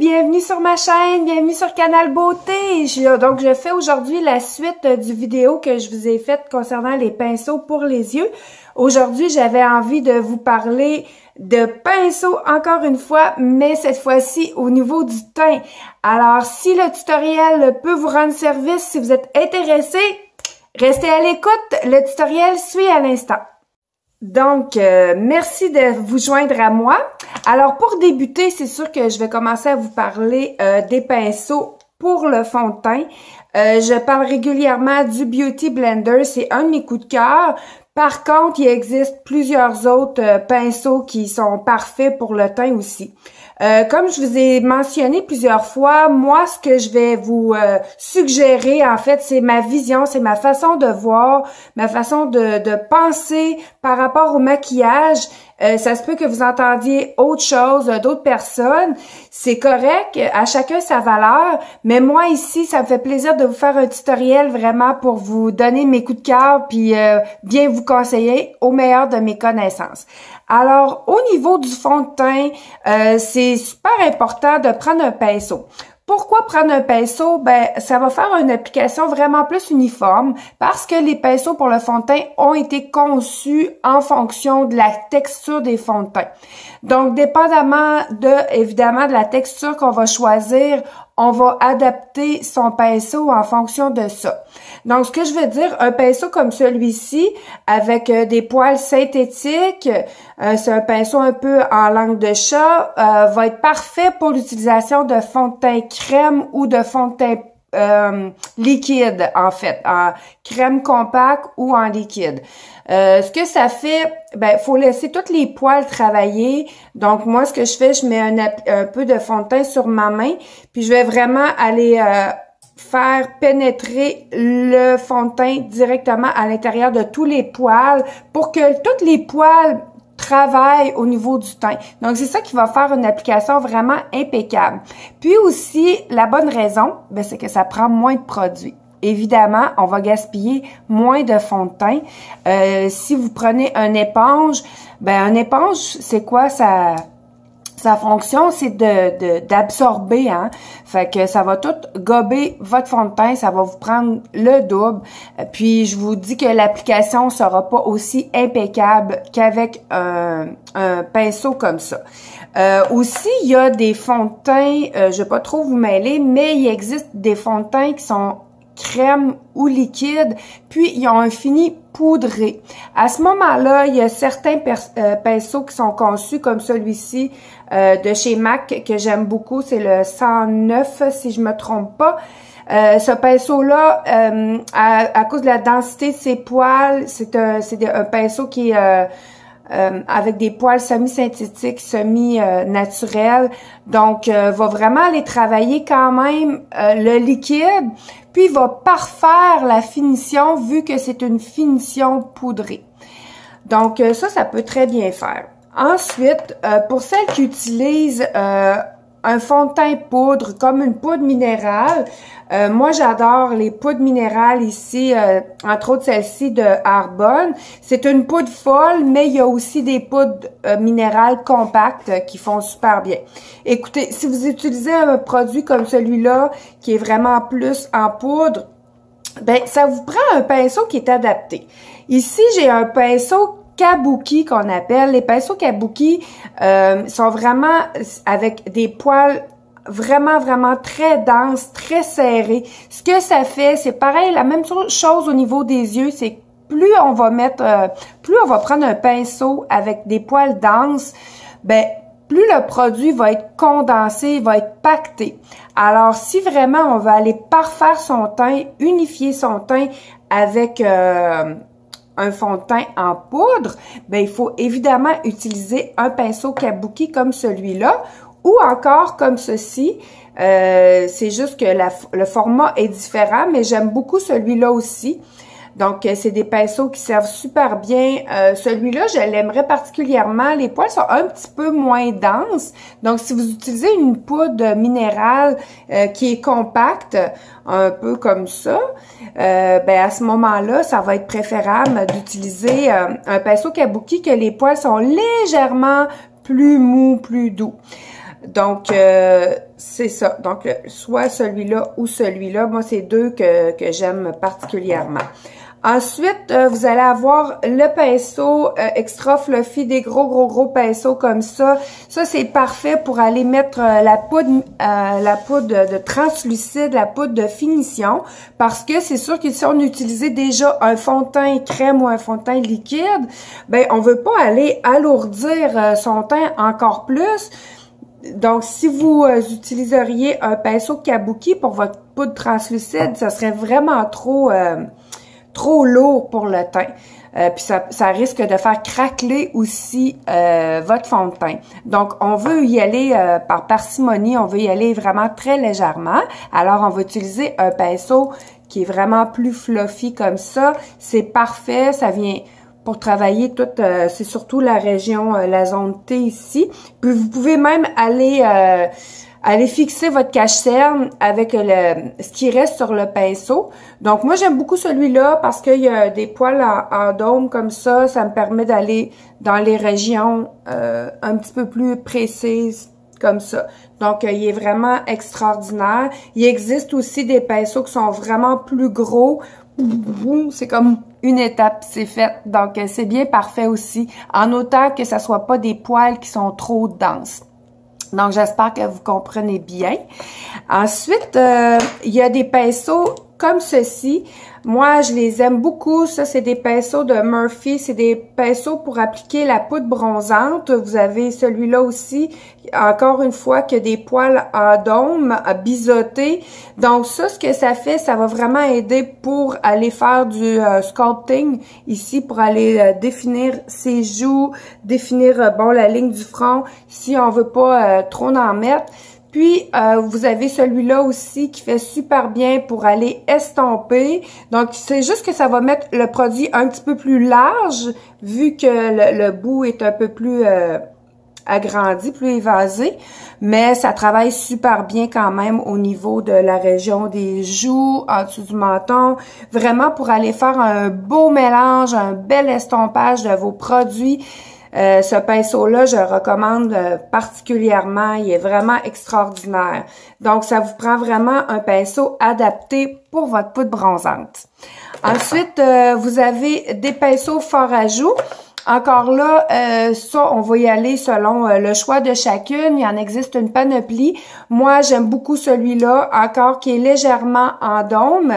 bienvenue sur ma chaîne, bienvenue sur Canal Beauté. Donc, je fais aujourd'hui la suite du vidéo que je vous ai faite concernant les pinceaux pour les yeux. Aujourd'hui, j'avais envie de vous parler de pinceaux encore une fois, mais cette fois-ci au niveau du teint. Alors, si le tutoriel peut vous rendre service, si vous êtes intéressé, restez à l'écoute, le tutoriel suit à l'instant. Donc, merci de vous joindre à moi. Alors, pour débuter, c'est sûr que je vais commencer à vous parler des pinceaux pour le fond de teint. Je parle régulièrement du Beauty Blender, c'est un de mes coups de cœur. Par contre, il existe plusieurs autres pinceaux qui sont parfaits pour le teint aussi. Comme je vous ai mentionné plusieurs fois, moi, ce que je vais vous suggérer, en fait, c'est ma vision, c'est ma façon de voir, ma façon de penser par rapport au maquillage. Ça se peut que vous entendiez autre chose d'autres personnes. C'est correct, à chacun sa valeur, mais moi ici, ça me fait plaisir de vous faire un tutoriel vraiment pour vous donner mes coups de cœur puis bien vous conseiller au meilleur de mes connaissances. Alors, au niveau du fond de teint, c'est super important de prendre un pinceau. Pourquoi prendre un pinceau? Ben, ça va faire une application vraiment plus uniforme parce que les pinceaux pour le fond de teint ont été conçus en fonction de la texture des fonds de teint. Donc, dépendamment évidemment, de la texture qu'on va choisir, on va adapter son pinceau en fonction de ça. Donc, ce que je veux dire, un pinceau comme celui-ci, avec des poils synthétiques, c'est un pinceau un peu en langue de chat, va être parfait pour l'utilisation de fond de teint crème ou de fond de teint liquide, en fait, en crème compacte ou en liquide. Ce que ça fait, ben, faut laisser tous les poils travailler. Donc, moi, ce que je fais, je mets un peu de fond de teint sur ma main, puis je vais vraiment aller faire pénétrer le fond de teint directement à l'intérieur de tous les poils pour que tous les poils travaillent au niveau du teint. Donc, c'est ça qui va faire une application vraiment impeccable. Puis aussi, la bonne raison, ben, c'est que ça prend moins de produits. Évidemment, on va gaspiller moins de fond de teint. Si vous prenez une éponge, ben une éponge, c'est quoi sa fonction, c'est d'absorber, hein. Fait que ça va tout gober votre fond de teint, ça va vous prendre le double. Puis je vous dis que l'application sera pas aussi impeccable qu'avec un pinceau comme ça. Aussi, il y a des fonds de teint, je vais pas trop vous mêler, mais il existe des fonds de teint qui sont crème ou liquide, puis ils ont un fini poudré. À ce moment-là, il y a certains pinceaux qui sont conçus comme celui-ci de chez MAC que j'aime beaucoup, c'est le 109 si je me trompe pas. Ce pinceau-là, à cause de la densité de ses poils, c'est un pinceau qui est avec des poils semi-synthétiques, semi-naturels. Donc, va vraiment aller travailler quand même le liquide, puis il va parfaire la finition vu que c'est une finition poudrée. Donc, ça peut très bien faire. Ensuite, pour celles qui utilisent un fond de teint poudre, comme une poudre minérale. Moi, j'adore les poudres minérales ici, entre autres celle-ci de Arbonne. C'est une poudre folle, mais il y a aussi des poudres minérales compactes qui font super bien. Écoutez, si vous utilisez un produit comme celui-là, qui est vraiment plus en poudre, ben ça vous prend un pinceau qui est adapté. Ici, j'ai un pinceau kabuki qu'on appelle. Les pinceaux kabuki sont vraiment avec des poils vraiment très denses, très serrés. Ce que ça fait, c'est pareil, la même chose au niveau des yeux, c'est plus on va prendre un pinceau avec des poils denses, ben plus le produit va être condensé, va être pacté. Alors, si vraiment on veut aller parfaire son teint, unifier son teint avec un fond de teint en poudre, ben il faut évidemment utiliser un pinceau kabuki comme celui-là ou encore comme ceci. C'est juste que le format est différent, mais j'aime beaucoup celui-là aussi. Donc, c'est des pinceaux qui servent super bien. Celui-là, je l'aimerais particulièrement. Les poils sont un petit peu moins denses. Donc, si vous utilisez une poudre minérale qui est compacte, un peu comme ça, ben à ce moment-là, ça va être préférable d'utiliser un pinceau kabuki que les poils sont légèrement plus mous, plus doux. Donc, c'est ça. Donc, soit celui-là ou celui-là. Moi, c'est deux que j'aime particulièrement. Ensuite, vous allez avoir le pinceau extra fluffy, des gros pinceaux comme ça. Ça, c'est parfait pour aller mettre la poudre de translucide, la poudre de finition, parce que c'est sûr que si on utilisait déjà un fond de teint crème ou un fond de teint liquide, ben on veut pas aller alourdir son teint encore plus. Donc, si vous utiliseriez un pinceau kabuki pour votre poudre translucide, ça serait vraiment trop lourd pour le teint. Puis ça risque de faire craqueler aussi votre fond de teint. Donc, on veut y aller par parcimonie, on veut y aller vraiment très légèrement. Alors, on va utiliser un pinceau qui est vraiment plus fluffy comme ça. C'est parfait, ça vient pour travailler toute, c'est surtout la région, la zone T ici. Puis, vous pouvez même aller fixer votre cache-cerne avec ce qui reste sur le pinceau. Donc, moi, j'aime beaucoup celui-là parce qu'il y a des poils en dôme comme ça. Ça me permet d'aller dans les régions un petit peu plus précises comme ça. Donc, il est vraiment extraordinaire. Il existe aussi des pinceaux qui sont vraiment plus gros. C'est comme une étape, c'est fait. Donc, c'est bien parfait aussi, en autant que ça soit pas des poils qui sont trop denses. Donc, j'espère que vous comprenez bien. Ensuite, il y a des pinceaux comme ceci. Moi, je les aime beaucoup. Ça, c'est des pinceaux de Murphy. C'est des pinceaux pour appliquer la poudre bronzante. Vous avez celui-là aussi, encore une fois, qui a des poils en dôme, biseautés. Donc, ça, ce que ça fait, ça va vraiment aider pour aller faire du sculpting ici, pour aller définir ses joues, définir, bon, la ligne du front, si on veut pas trop en mettre. Puis, vous avez celui-là aussi qui fait super bien pour aller estomper. Donc, c'est juste que ça va mettre le produit un petit peu plus large, vu que le bout est un peu plus agrandi, plus évasé. Mais ça travaille super bien quand même au niveau de la région des joues, en dessous du menton. Vraiment pour aller faire un beau mélange, un bel estompage de vos produits. Ce pinceau-là, je le recommande particulièrement. Il est vraiment extraordinaire. Donc, ça vous prend vraiment un pinceau adapté pour votre poudre bronzante. Ensuite, vous avez des pinceaux forts à joues. Encore là, ça, on va y aller selon le choix de chacune. Il en existe une panoplie. Moi, j'aime beaucoup celui-là, encore qui est légèrement en dôme.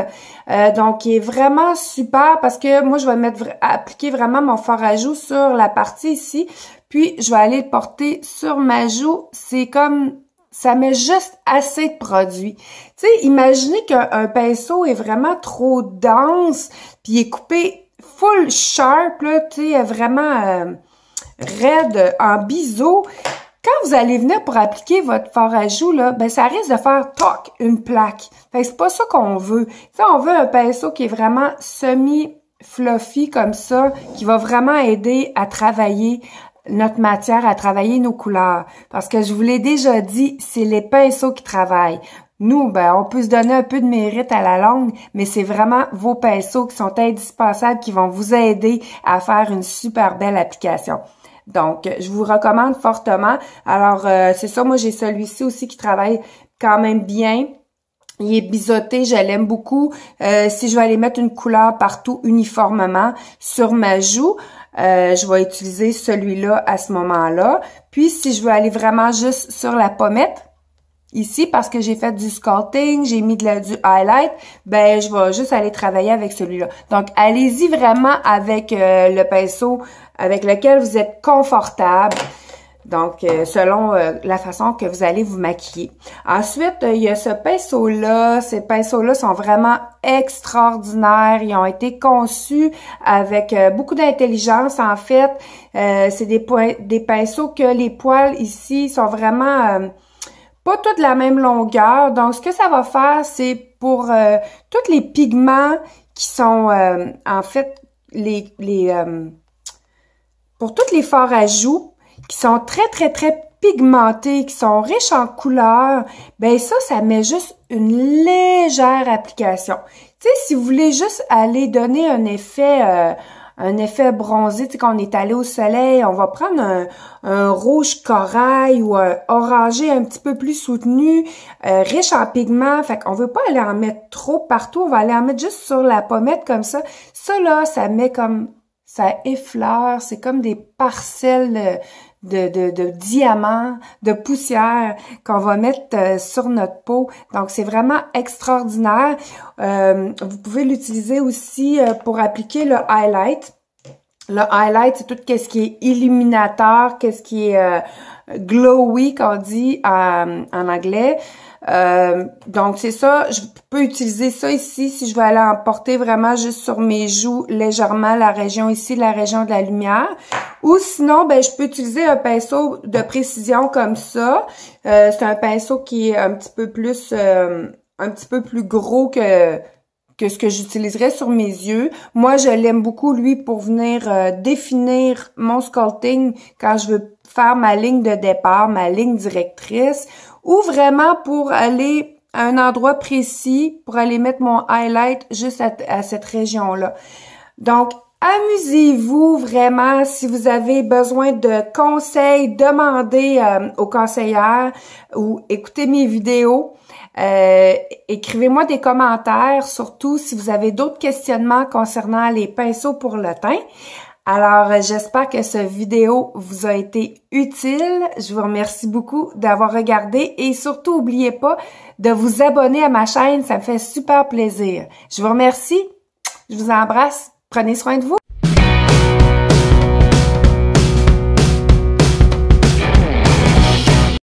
Donc, il est vraiment super parce que moi, je vais appliquer vraiment mon fard à joues sur la partie ici. Puis, je vais aller le porter sur ma joue. C'est comme... ça met juste assez de produit. Tu sais, imaginez qu'un pinceau est vraiment trop dense, puis il est coupé full sharp, là, tu sais, vraiment raide, en biseau. Quand vous allez venir pour appliquer votre fard à joues, là, ben ça risque de faire toc, une plaque. Fait que c'est pas ça qu'on veut. Tu sais, on veut un pinceau qui est vraiment semi-fluffy comme ça, qui va vraiment aider à travailler notre matière, à travailler nos couleurs. Parce que je vous l'ai déjà dit, c'est les pinceaux qui travaillent. Nous, ben, on peut se donner un peu de mérite à la longue, mais c'est vraiment vos pinceaux qui sont indispensables, qui vont vous aider à faire une super belle application. Donc, je vous recommande fortement. Alors, c'est ça, moi, j'ai celui-ci aussi qui travaille quand même bien. Il est biseauté, je l'aime beaucoup. Si je vais aller mettre une couleur partout uniformément sur ma joue, je vais utiliser celui-là à ce moment-là. Puis, si je veux aller vraiment juste sur la pommette, ici, parce que j'ai fait du sculpting, j'ai mis du highlight, ben je vais juste aller travailler avec celui-là. Donc, allez-y vraiment avec le pinceau avec lequel vous êtes confortable. Donc, selon la façon que vous allez vous maquiller. Ensuite, il y a ce pinceau-là. Ces pinceaux-là sont vraiment extraordinaires. Ils ont été conçus avec beaucoup d'intelligence, en fait. C'est des pinceaux que les poils ici sont vraiment... pas toutes la même longueur. Donc, ce que ça va faire, c'est pour tous les pigments qui sont, en fait, pour tous les fards à joues qui sont très pigmentés, qui sont riches en couleurs, ben ça met juste une légère application. Tu sais, si vous voulez juste aller donner un effet un effet bronzé, tu sais, quand on est allé au soleil. On va prendre un rouge corail ou un orangé un petit peu plus soutenu, riche en pigments. Fait qu'on veut pas aller en mettre trop partout, on va aller en mettre juste sur la pommette comme ça. Ça là, ça met comme, ça effleure, c'est comme des parcelles de diamants, de poussière qu'on va mettre sur notre peau. Donc, c'est vraiment extraordinaire. Vous pouvez l'utiliser aussi pour appliquer le highlight. Le highlight, c'est tout ce qui est illuminateur, qu'est-ce qui est glowy, qu'on dit en anglais. Donc, c'est ça. Je peux utiliser ça ici si je veux aller en porter vraiment juste sur mes joues, légèrement, la région ici, la région de la lumière. Ou sinon, ben, je peux utiliser un pinceau de précision comme ça. C'est un pinceau qui est un petit peu plus gros que ce que j'utiliserais sur mes yeux. Moi, je l'aime beaucoup, lui, pour venir définir mon sculpting quand je veux faire ma ligne de départ, ma ligne directrice, ou vraiment pour aller à un endroit précis, pour aller mettre mon highlight juste à cette région-là. Donc, amusez-vous vraiment. Si vous avez besoin de conseils, demandez aux conseillères ou écoutez mes vidéos. Écrivez-moi des commentaires, surtout si vous avez d'autres questionnements concernant les pinceaux pour le teint. Alors, j'espère que cette vidéo vous a été utile. Je vous remercie beaucoup d'avoir regardé et surtout, n'oubliez pas de vous abonner à ma chaîne. Ça me fait super plaisir. Je vous remercie. Je vous embrasse. Prenez soin de vous.